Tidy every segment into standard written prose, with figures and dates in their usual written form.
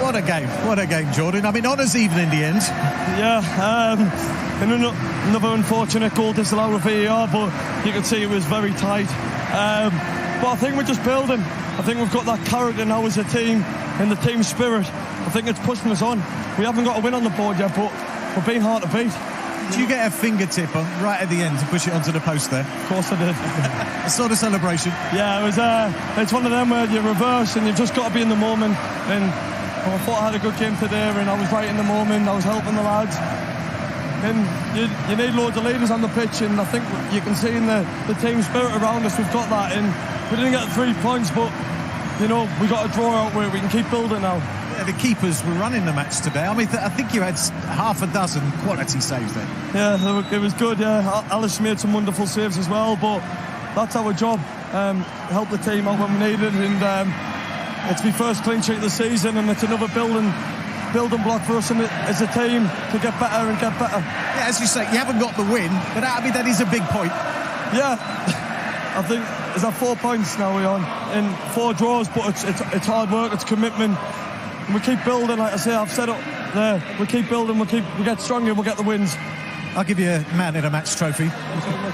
What a game, Jordan. I mean, honours even in the end. Yeah, and another unfortunate goal disallowed with VAR, but you can see it was very tight. But I think we're just building. I think we've got that character now as a team, and the team spirit. I think it's pushing us on. We haven't got a win on the board yet, but we're being hard to beat. Do you get a fingertip on right at the end to push it onto the post there? Of course I did. A sort of celebration. Yeah, it was. It's one of them where you reverse and you've just got to be in the moment. And I thought I had a good game today, and I was right in the moment. I was helping the lads. And you need loads of leaders on the pitch, and I think you can see in the team spirit around us, we've got that. And we didn't get 3 points, but we got a draw out where we can keep building now. Yeah, the keepers were running the match today. I mean, I think you had half a dozen quality saves there. Yeah, it was good. Yeah, Alice made some wonderful saves as well, but that's our job. Help the team out when we need it, and it's my first clean sheet of the season, and it's another building block for us as a team to get better and get better. Yeah, as you say, you haven't got the win, but that is a big point. Yeah, I think is that 4 points now we're on, and 4 draws, but it's hard work, it's commitment. And we keep building, like I say, I've said it there. We keep building, we get stronger, we'll get the wins. I'll give you a man in a match trophy.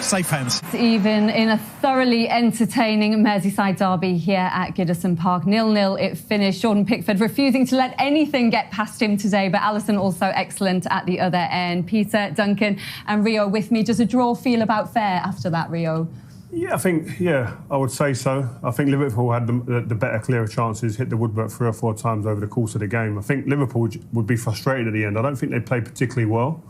Safe hands. Even in a thoroughly entertaining Merseyside derby here at Goodison Park, 0-0 it finished. Jordan Pickford refusing to let anything get past him today, but Alisson also excellent at the other end. Peter, Duncan and Rio with me. Does a draw feel about fair after that, Rio? Yeah, I would say so. I think Liverpool had the better, clearer chances, hit the woodwork 3 or 4 times over the course of the game. I think Liverpool would be frustrated at the end. I don't think they played particularly well.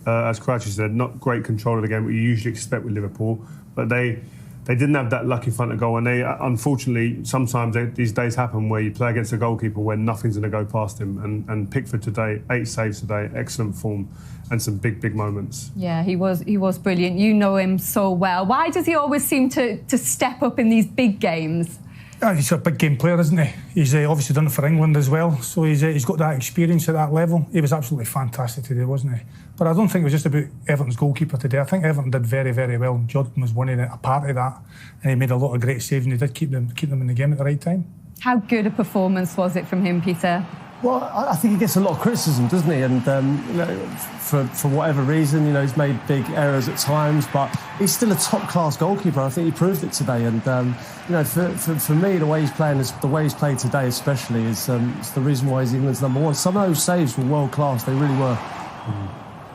As Crouchy said, not great control of the game, what you usually expect with Liverpool. But they didn't have that luck in front of goal. And they, unfortunately, sometimes these days happen where you play against a goalkeeper where nothing's going to go past him. And Pickford today, 8 saves today, excellent form. And some big moments. Yeah, he was brilliant. You know him so well. Why does he always seem to step up in these big games? He's a big game player, isn't he? He's obviously done it for England as well, so he's got that experience at that level. He was absolutely fantastic today, wasn't he? But I don't think it was just about Everton's goalkeeper today. I think Everton did very, very well. Jordan was a part of that, and he made a lot of great saves, and he did keep them in the game at the right time. How good a performance was it from him, Peter? Well, I think he gets a lot of criticism, doesn't he? And for whatever reason, he's made big errors at times, but he's still a top-class goalkeeper. I think he proved it today. And for me, the way he's played today, especially, is the reason why he's England's number one. Some of those saves were world-class. They really were.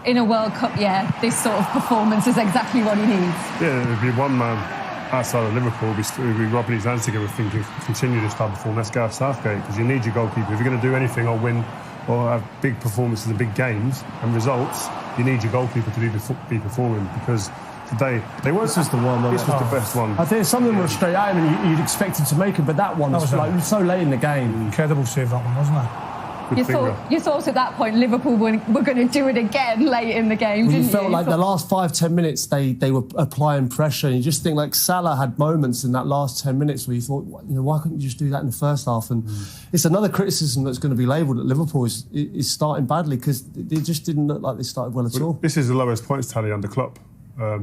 In a World Cup, this sort of performance is exactly what he needs. Yeah, there'd be one man outside of Liverpool would be rubbing his hands together thinking, continue this type of form, let's go at Southgate, because you need your goalkeeper. If you're going to do anything or win or have big performances and big games and results, you need your goalkeeper to be performing, because today they weren't. This was the one. This was the best one. I think some of them were straight at him and you'd expect him to make it, but that one was like so late in the game. Incredible save, that one, wasn't it? You thought at that point Liverpool were going to do it again late in the game, didn't you? You felt like the last 5-10 minutes they were applying pressure, and you just think like Salah had moments in that last 10 minutes where you thought, why couldn't you just do that in the first half? And it's another criticism that's going to be labelled at Liverpool is starting badly, because it just didn't look like they started well at all. This is the lowest points tally under Klopp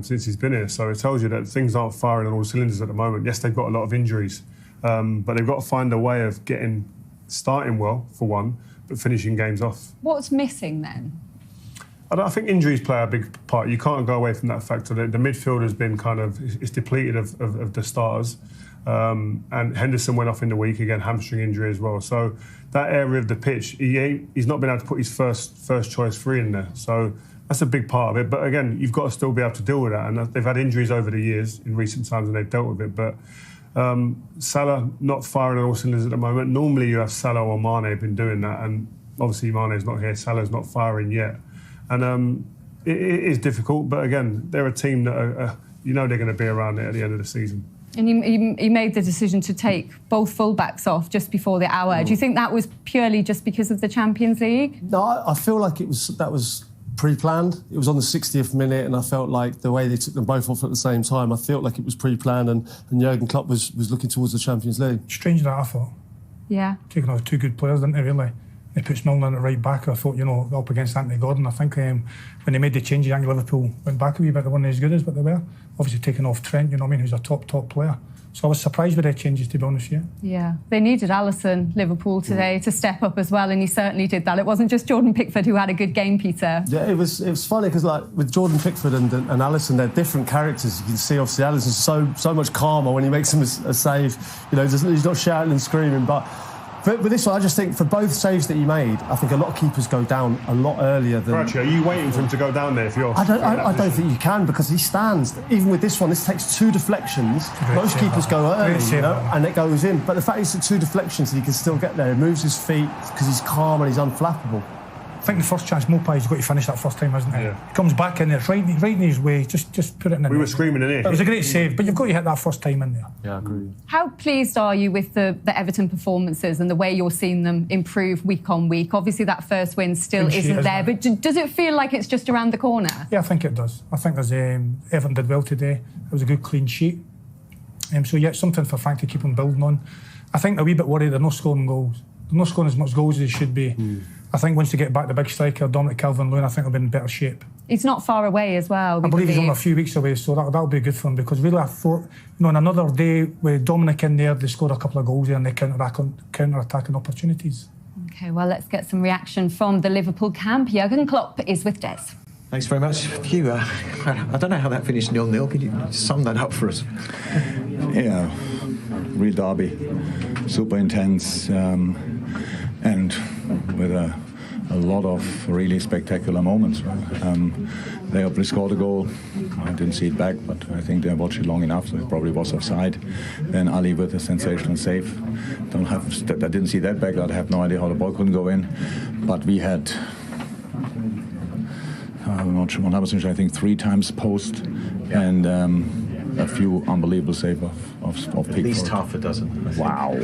since he's been here, so it tells you that things aren't firing on all cylinders at the moment. Yes, they've got a lot of injuries, but they've got to find a way of starting well, for one, but finishing games off. What's missing then? I think injuries play a big part. You can't go away from that factor. The midfield has been it's depleted of the stars. And Henderson went off in the week, again, hamstring injury as well. So that area of the pitch, he's not been able to put his first choice 3 in there. So that's a big part of it. But again, you've got to still be able to deal with that. And they've had injuries over the years in recent times, and they've dealt with it. But Salah not firing on all cylinders at the moment. Normally you have Salah or Mane been doing that, and obviously Mane's not here, Salah's not firing yet. And it is difficult, but again, they're a team that they're going to be around it at the end of the season. And he made the decision to take both full-backs off just before the hour. Do you think that was purely just because of the Champions League? No, I feel like that was pre-planned. It was on the 60th minute, and I felt like the way they took them both off at the same time, I felt like it was pre-planned, and Jurgen Klopp was looking towards the Champions League. Strange that, I thought. Yeah. Taking off 2 good players, didn't they, really? They put Milner at right back. I thought, up against Anthony Gordon, I think when they made the change, I think Liverpool went back a wee bit. They weren't as good as what they were. Obviously taking off Trent, who's a top player. So I was surprised with their changes, to be honest, yeah. Yeah, they needed Alisson, Liverpool today, to step up as well, and he certainly did that. It wasn't just Jordan Pickford who had a good game, Peter. Yeah, it was funny because like with Jordan Pickford and Alisson, they're different characters. You can see obviously Alisson's so much calmer when he makes him a save. You know, he's not shouting and screaming, but with this one, I just think for both saves that he made, I think a lot of keepers go down a lot earlier than... Actually, are you waiting for him to go down there if you're... I don't think you can, because he stands. Even with this one, this takes 2 deflections. Most keepers go early, you know, and it goes in. But the fact he's at 2 deflections and he can still get there, he moves his feet because he's calm and he's unflappable. I think the first chance Mopai's got to finish that first time, hasn't he? Yeah. He comes back in there, it's right in his way, just put it in there. We were screaming in here. It was a great save, but you've got to hit that first time in there. Yeah, I agree. How pleased are you with the Everton performances and the way you're seeing them improve week on week? Obviously, that first win still isn't there, but does it feel like it's just around the corner? Yeah, I think it does. I think there's Everton did well today. It was a good clean sheet. So yeah, it's something for Frank to keep on building on. I think they're a wee bit worried they're not scoring goals. They're not scoring as much goals as they should be. I think once they get back the big striker, Dominic Calvert-Lewin, I think they'll be in better shape. He's not far away as well. I believe he's only a few weeks away, so that'll be good for him, because really I thought, you know, on another day with Dominic in there, they scored a couple of goals there and they counter-attacking opportunities. OK, well, let's get some reaction from the Liverpool camp. Jurgen Klopp is with Des. Thanks very much. Hugh, I don't know how that finished 0-0. Could you sum that up for us? Yeah, real derby, super intense, and with a lot of really spectacular moments. Right? They obviously scored a goal. I didn't see it back, but I think they watched it long enough, so it probably was offside. Then Ali with a sensational save. I didn't see that back. I have no idea how the ball couldn't go in. But we had, I'm not sure, 100% sure, I think 3 times post, and a few unbelievable saves of Pickford. At least half a dozen. Wow.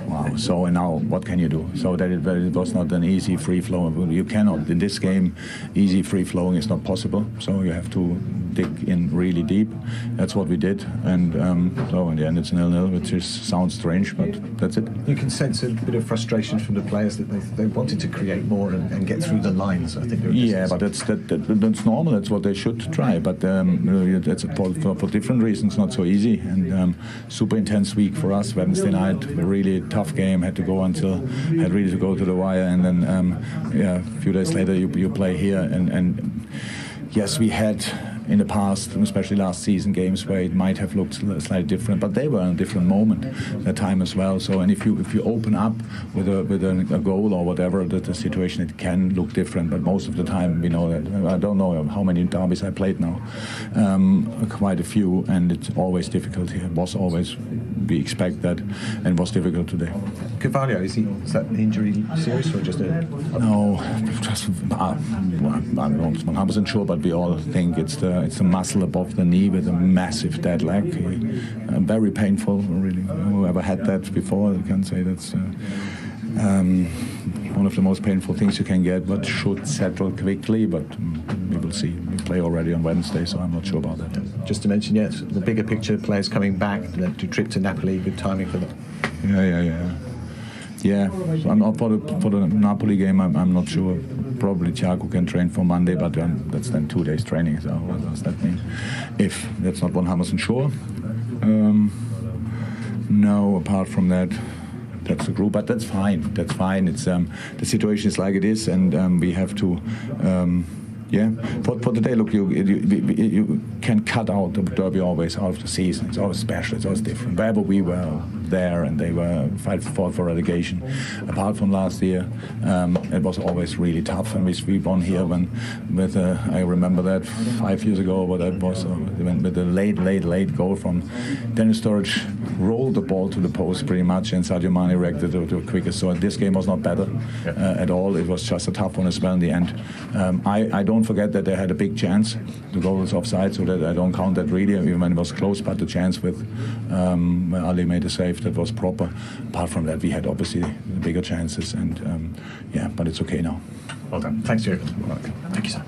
Wow. So now what can you do? So that it was not an easy free flow. You cannot, in this game, easy free flowing is not possible. So you have to dig in really deep. That's what we did. And so in the end it's 0-0, which sounds strange, but that's it. You can sense a bit of frustration from the players that they wanted to create more and get through the lines. I think. Yeah, but that's normal. That's what they should try. But that's for different reasons not so easy. And super intense week for us. Wednesday night, a really tough game. Had really to go to the wire, and then a few days later you play here. And yes, we had in the past, especially last season, games where it might have looked slightly different, but they were in a different moment that time as well. So, and if you open up with a goal or whatever, the situation, it can look different. But most of the time, we know that. I don't know how many derbies I played now, quite a few, and it's always difficult here. It was always, we expect that, and was difficult today. Carvalho, is that injury serious or just a? No, I'm not 100% sure, but we all think it's the muscle above the knee with a massive dead leg. Very painful, really. Whoever had that before, I can say that's one of the most painful things you can get, but should settle quickly. But we will see. We play already on Wednesday, so I'm not sure about that. Just to mention, yes, the bigger picture, players coming back, to trip to Napoli, good timing for them. Yeah, I'm not for the Napoli game. I'm not sure. Probably Thiago can train for Monday, but that's then 2 days training. So what does that mean? If that's not 100% sure. No, apart from that, that's the group. But that's fine. That's fine. It's the situation is like it is, and we have to. For the day, look, you can cut out the derby always out of the season. It's always special. It's always different. Wherever we were there and they were fought for relegation, apart from last year, it was always really tough. And we won here I remember that 5 years ago, what that was, with a late goal from Dennis Sturridge, rolled the ball to the post pretty much, and Sadio Mane reacted to it quickest. So this game was not better at all. It was just a tough one as well in the end. I don't forget that they had a big chance. The goal was offside, so that I don't count that really, even when it was close. But the chance with where Ali made a save, that was proper. Apart from that, we had obviously the bigger chances, and but it's okay now. Well done. Thanks, Jurgen. Thank you, sir.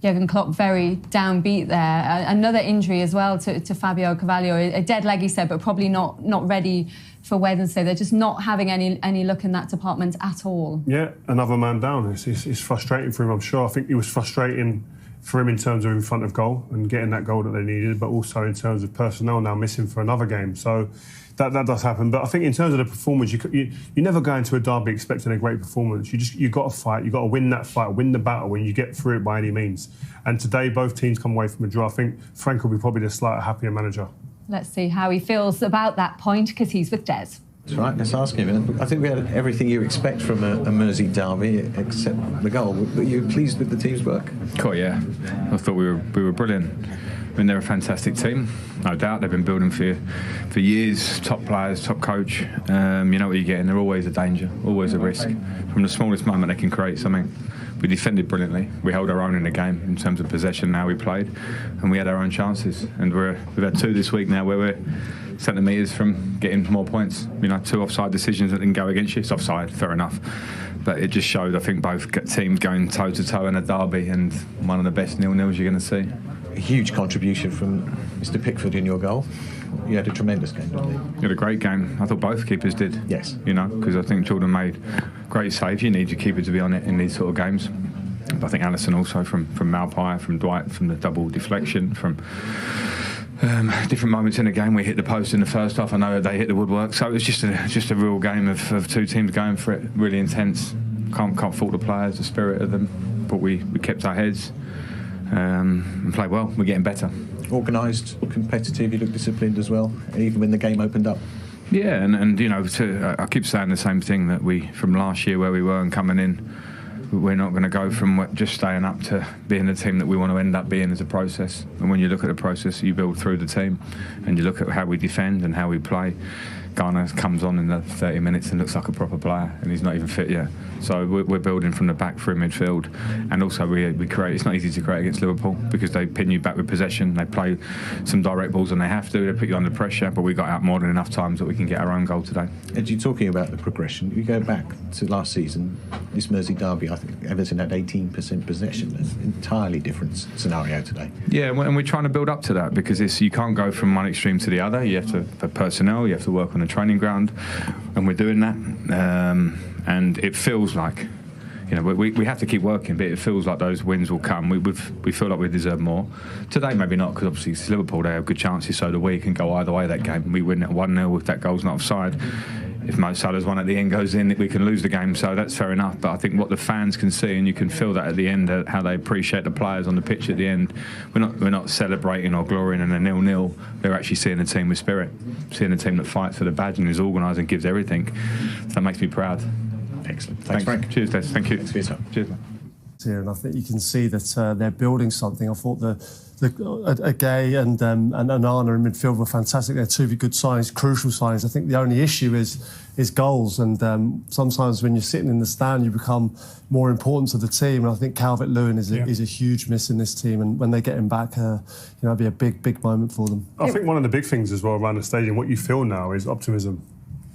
Jurgen Klopp very downbeat there. Another injury as well to Fabio Carvalho. A dead leg, he said, but probably not ready for Wednesday. They're just not having any luck in that department at all. Yeah, another man down. It's frustrating for him, I'm sure. I think he was frustrating for him in terms of in front of goal and getting that goal that they needed, but also in terms of personnel now missing for another game. So that does happen. But I think in terms of the performance, you never go into a derby expecting a great performance. You got to fight. You got to win that fight, win the battle, and you get through it by any means. And today, both teams come away from a draw. I think Frank will be probably the slightly happier manager. Let's see how he feels about that point, because he's with Des. That's right, let's ask him. I think we had everything you expect from a Mersey derby, except the goal. Were you pleased with the team's work? Cool, yeah. I thought we were brilliant. I mean, they're a fantastic team, no doubt. They've been building for years. Top players, top coach. You know what you're getting. They're always a danger, always a risk. From the smallest moment, they can create something. We defended brilliantly. We held our own in the game in terms of possession and how we played, and we had our own chances. And we've had 2 this week now where we're centimetres from getting more points. You know, 2 offside decisions that didn't go against you. It's offside, fair enough. But it just showed, I think, both teams going toe-to-toe in a derby, and one of the best 0-0s you're going to see. A huge contribution from Mr. Pickford in your goal. You had a tremendous game, didn't you? You had a great game. I thought both keepers did. Yes. You know, because I think Jordan made great saves. You need your keeper to be on it in these sort of games. But I think Alisson also from Malpai, from Dwight, from the double deflection, from different moments in the game. We hit the post in the first half. I know they hit the woodwork. So it was just a real game of 2 teams going for it. Really intense. Can't fault the players, the spirit of them. But we kept our heads and played well. We're getting better. Organised, competitive, you looked disciplined as well, even when the game opened up. Yeah, and you know, I keep saying the same thing, that from last year where we were and coming in, we're not going to go from just staying up to being the team that we want to end up being as a process. And when you look at the process, you build through the team, and you look at how we defend and how we play. Garner comes on in the 30 minutes and looks like a proper player, and he's not even fit yet. So we're building from the back through midfield, and also we create. It's not easy to create against Liverpool because they pin you back with possession. They play some direct balls when they have to. They put you under pressure, but we got out more than enough times that we can get our own goal today. And you're talking about the progression. You go back to last season, this Mersey derby. I think Everton had 18% possession. It's an entirely different scenario today. Yeah, and we're trying to build up to that, because you can't go from one extreme to the other. You have to have personnel. You have to work on the training ground, and we're doing that. And it feels like, you know, we have to keep working, but it feels like those wins will come. We feel like we deserve more. Today, maybe not, because obviously it's Liverpool. They have good chances, so do we. Can go either way that game. We win at 1-0 if that goal's not offside. If Mo Salah's one at the end goes in, we can lose the game, so that's fair enough. But I think what the fans can see, and you can feel that at the end, how they appreciate the players on the pitch at the end. We're not celebrating or glorying in a 0-0. They're actually seeing a team with spirit, seeing a team that fights for the badge and is organised and gives everything. So that makes me proud. Excellent. Thanks, Frank. Cheers, Des. Thank you. Thanks for your time. Cheers, mate. Here, and I think you can see that they're building something. I thought the Gay and Anana in midfield were fantastic. They're 2 good signings, crucial signings. I think the only issue is goals, and sometimes when you're sitting in the stand, you become more important to the team. And I think Calvert-Lewin is a huge miss in this team, and when they get him back, it'll be a big moment for them. I think one of the big things as well around the stadium, what you feel now is optimism.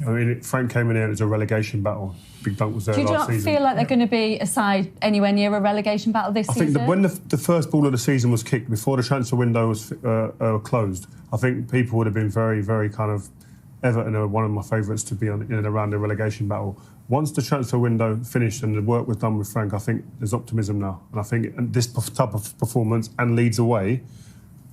I mean, Frank came in here and it was a relegation battle. Big Dunk was there last season. Do you not feel like they're going to be a side anywhere near a relegation battle this season? I think when the first ball of the season was kicked, before the transfer window was closed, I think people would have been very, very kind of... Everton are one of my favourites to be in and around the relegation battle. Once the transfer window finished and the work was done with Frank, I think there's optimism now. And I think this type of performance and leads away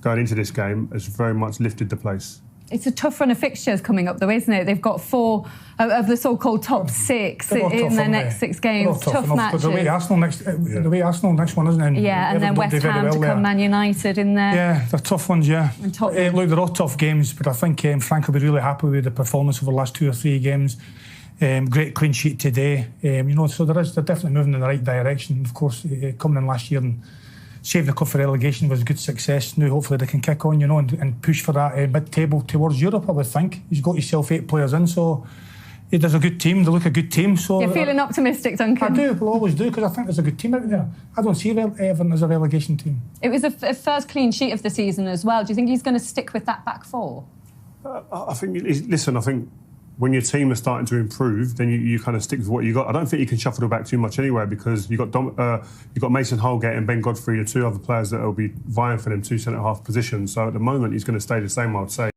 going into this game has very much lifted the place. It's a tough run of fixtures coming up, though, isn't it? They've got 4 of the so-called top 6 in their next 6 games. Tough matches. The way Arsenal next one, isn't it? Yeah, and then West Ham to come, Man United in there. Yeah, they're tough ones, yeah. Look, they're all tough games, but I think Frank will be really happy with the performance over the last 2 or 3 games. Great clean sheet today. You know, so they're definitely moving in the right direction. Of course, coming in last year and saved the cup for relegation was a good success. Now hopefully they can kick on, you know, and push for that mid-table towards Europe, I would think. He's got himself 8 players in, so there's a good team. They look a good team. So you're feeling optimistic, Duncan? I do, will always do, because I think there's a good team out there. I don't see Everton as a relegation team. It was a first clean sheet of the season as well. Do you think he's going to stick with that back 4? I think, listen, I think when your team is starting to improve, then you kind of stick with what you got. I don't think you can shuffle it back too much anyway, because you've got Mason Holgate and Ben Godfrey, the 2 other players that will be vying for them 2 centre-half positions. So at the moment, he's going to stay the same, I would say.